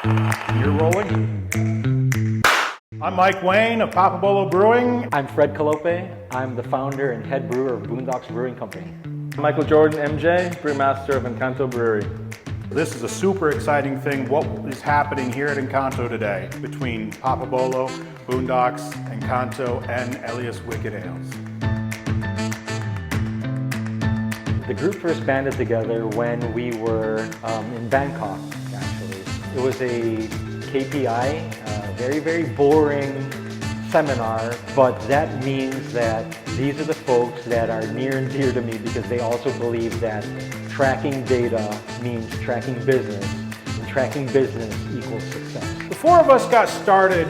You're rolling. I'm Mike Wayne of Papabolo Brewing. I'm Fred Calope. I'm the founder and head brewer of Boondocks Brewing Company. Michael Jordan, MJ, brewmaster of Encanto Brewery. This is a super exciting thing. What is happening here at Encanto today between Papabolo, Boondocks, Encanto, and Elias Wicked Ales? The group first banded together when we were in Bangkok, actually. It was a KPI, very, very boring seminar, but that means that these are the folks that are near and dear to me because they also believe that tracking data means tracking business, and tracking business equals success. The four of us got started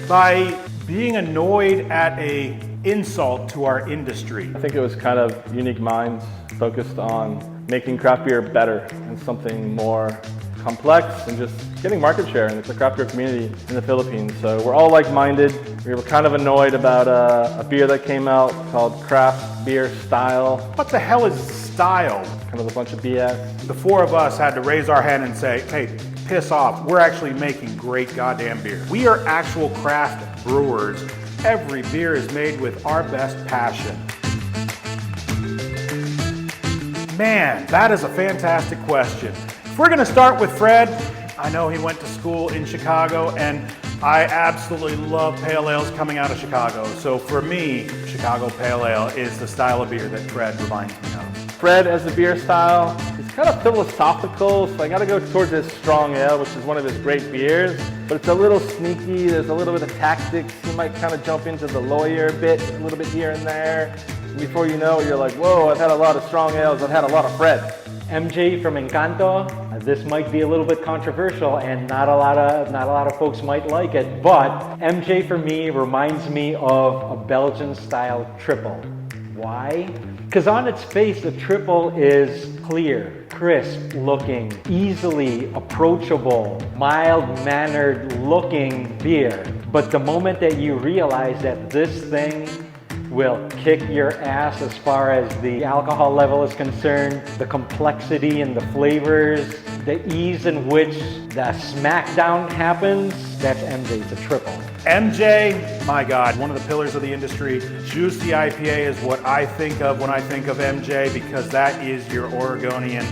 by being annoyed at an insult to our industry. I think it was kind of unique minds focused on making craft beer better and something more complex and just getting market share in the craft beer community in the Philippines. So we're all like-minded. We were kind of annoyed about a beer that came out called Craft Beer Style. What the hell is style? Kind of a bunch of BS. The four of us had to raise our hand and say, hey, piss off. We're actually making great goddamn beer. We are actual craft brewers. Every beer is made with our best passion. Man, that is a fantastic question. If we're gonna start with Fred, I know he went to school in Chicago, and I absolutely love pale ales coming out of Chicago. So for me, Chicago Pale Ale is the style of beer that Fred reminds me of. Fred, as a beer style, is kind of philosophical, so I gotta go towards his strong ale, which is one of his great beers, but it's a little sneaky, there's a little bit of tactics. You might kind of jump into the lawyer bit, a little bit here and there. And before you know it, you're like, whoa, I've had a lot of strong ales, I've had a lot of Fred. MJ from Encanto. This might be a little bit controversial and not a lot of folks might like it, but MJ for me reminds me of a Belgian style triple. Why? Because on its face, the triple is clear, crisp looking, easily approachable, mild-mannered looking beer. But the moment that you realize that this thing will kick your ass as far as the alcohol level is concerned, the complexity and the flavors, the ease in which the smackdown happens, that's MJ, it's a triple. MJ, my God, one of the pillars of the industry. Juicy IPA is what I think of when I think of MJ, because that is your Oregonian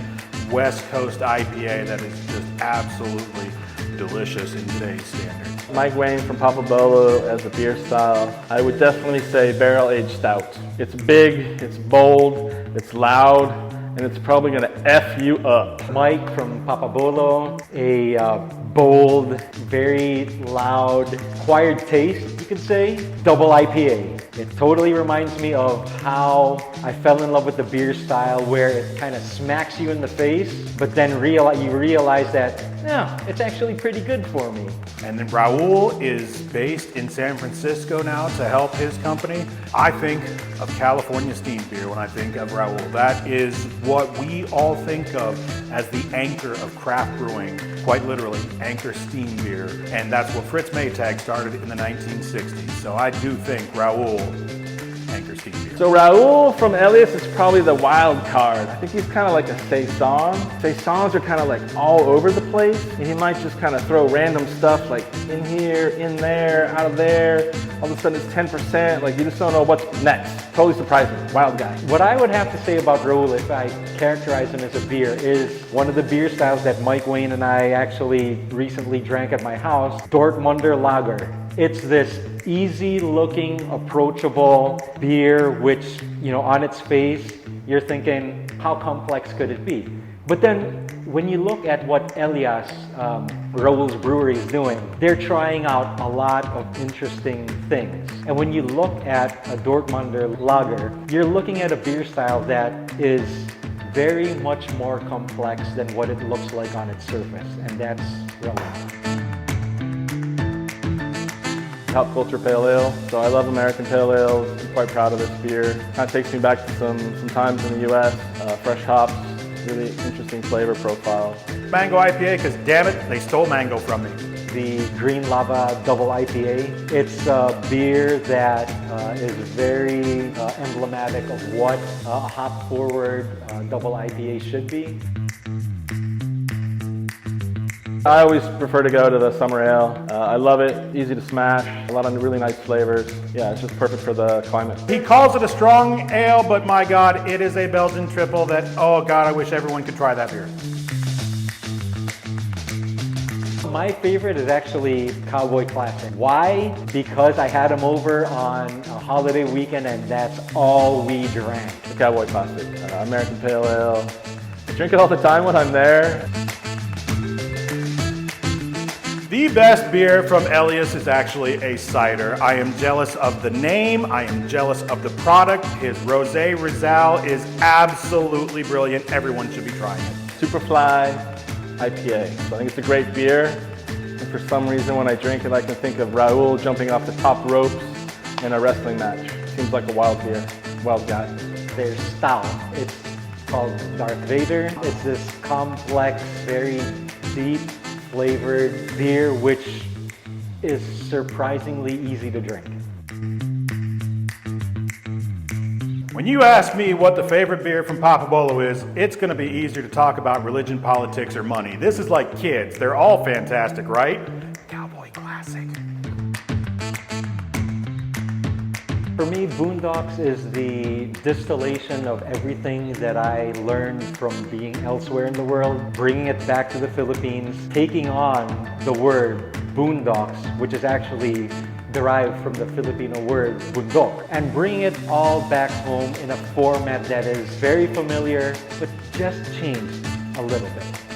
West Coast IPA that is just absolutely delicious in today's standards. Mike Wayne from Papabolo as a beer style. I would definitely say barrel-aged stout. It's big, it's bold, it's loud, and it's probably gonna F you up. Mike from Papabolo, a bold, very loud, acquired taste, you could say, double IPA. It totally reminds me of how I fell in love with the beer style, where it kind of smacks you in the face, but then you realize that, yeah, it's actually pretty good for me. And then Raul is based in San Francisco now to help his company. I think of California steam beer when I think of Raul. That is what we all think of as the anchor of craft brewing, quite literally, anchor steam beer. And that's what Fritz Maytag started in the 1960s. So I do think Raul, anchor steam beer. So Raul from Elias is probably the wild card. I think he's kind of like a saison. Saisons are kind of like all over the place, and he might just kind of throw random stuff like in here, in there, out of there. All of a sudden it's 10%, like you just don't know what's next. Totally surprising, wild guy. What I would have to say about Raul, if I characterize him as a beer, is one of the beer styles that Mike Wayne and I actually recently drank at my house, Dortmunder Lager. It's this easy-looking, approachable beer which, you know, on its face, you're thinking, how complex could it be? But then, when you look at what Elias, Raul's brewery is doing, they're trying out a lot of interesting things. And when you look at a Dortmunder Lager, you're looking at a beer style that is very much more complex than what it looks like on its surface, and that's Raul. Top culture pale ale. So I love American pale ales. I'm quite proud of this beer. Kind of takes me back to some times in the US. Fresh hops, really interesting flavor profile. Mango IPA, because damn it, they stole mango from me. The Green Lava Double IPA. It's a beer that is very emblematic of what a hop-forward double IPA should be. I always prefer to go to the summer ale. I love it, easy to smash, a lot of really nice flavors. Yeah, it's just perfect for the climate. He calls it a strong ale, but my God, it is a Belgian triple that, oh God, I wish everyone could try that beer. My favorite is actually Cowboy Classic. Why? Because I had him over on a holiday weekend and that's all we drank. The Cowboy Classic, American Pale Ale. I drink it all the time when I'm there. The best beer from Elias is actually a cider. I am jealous of the name. I am jealous of the product. His Rosé Rizal is absolutely brilliant. Everyone should be trying it. Superfly IPA. So I think it's a great beer. And for some reason when I drink it, I can think of Raul jumping off the top ropes in a wrestling match. Seems like a wild beer, wild guy. Their stout, it's called Darth Vader. It's this complex, very deep flavored beer which is surprisingly easy to drink. When you ask me what the favorite beer from Papa Bolo is, it's going to be easier to talk about religion, politics, or money. This is like kids. They're all fantastic, right? Cowboy Classic. For me, Boondocks is the distillation of everything that I learned from being elsewhere in the world, bringing it back to the Philippines, taking on the word boondocks, which is actually derived from the Filipino word bundok, and bring it all back home in a format that is very familiar, but just changed a little bit.